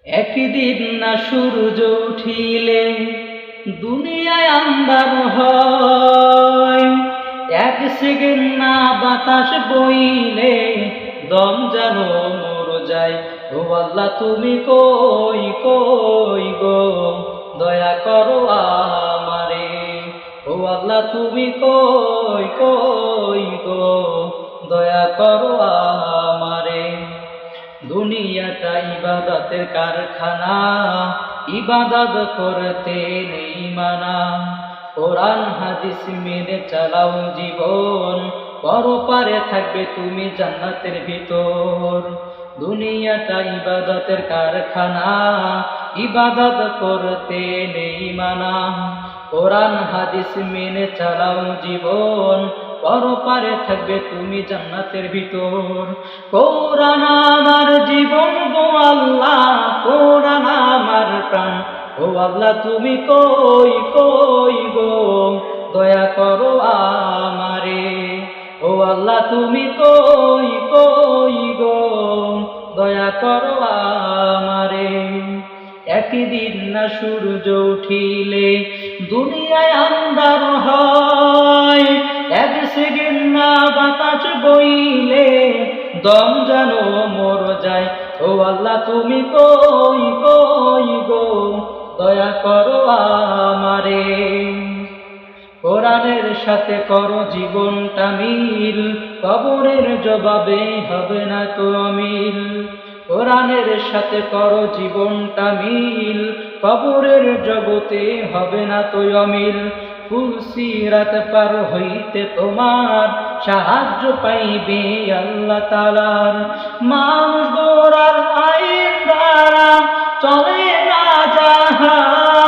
একদিন না সূর্য উঠিলে দুনিয়ায় আন্ধার হয়, এক সেকেন্ড না বাতাস বইলে দম যেন মর যায়। ও আল্লাহ তুমি কই কই গো, দয়া করো আমারে। ও আল্লাহ তুমি কই কই গো, দয়া করো আমারে। দুনিয়াটা ইবাদতের কারখানা, ইবাদত করতে নেই মানা। কোরআন হাদিস মেনে চালাও জীবন, পরপারে থাকবে তুমি জান্নাতের ভিতর। দুনিয়াটা ইবাদতের কারখানা, ইবাদত করতে নেই মানা। কোরআন হাদিস মেনে চালাও জীবন, পরপারে থাকবে তুমি জান্নাতের ভিতর। কোরআন আমার জীবন গো আল্লাহ, কোরআন আমার প্রাণ। ও আল্লাহ তুমি কই কই গো, দয়া করো আমারে। ও আল্লাহ তুমি কই কই গো, দয়া করো আমারে। একদিন না সূর্য উঠিলে দুনিয়ায় আন্ধার হয়, এক সেকেন্ড না বাতাস বইলে দম যেন মর যায়। ও আল্লাহ তুমি কই কই গো, দয়া করো আমারে। কোরআনের সাথে করো জীবনটা মিল, কবরের জবাবে হবে না তো অমিল। কোরআনের সাথে করো জীবনটা মিল, কবরের জগতে হবে না তো অমিল। ফুলসিরাত পার হইতে তোমার সাহায্য পাইবে আল্লাহ তাআলার। মানুষ গোরার আইন দ্বারা চলে না জাহান।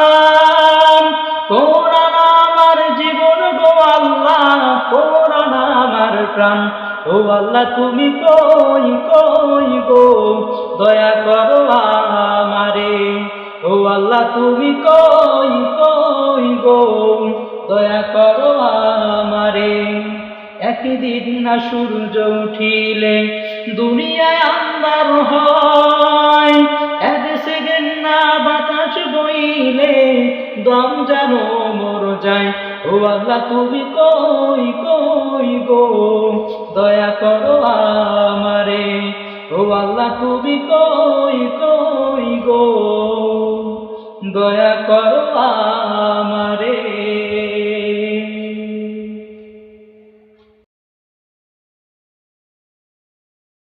কোরআন আমার জীবন গো আল্লাহ, কোরআন আমার প্রাণ। ও আল্লাহ তুমি কই কই গো, দয়া করো আমারে। ও আল্লাহ তুমি কই কই গো, দয়া করো আমারে। একদিন না সূর্য উঠিলে দুনিয়ায় আন্ধার হয়, এক সেকেন্ড না বাতাস বইলে দম যেন মর যায়। ও আল্লাহ তুমি কই কই গো, দয়া করো আমারে। ও আল্লাহ তুমি কই কই গো, দয়া করো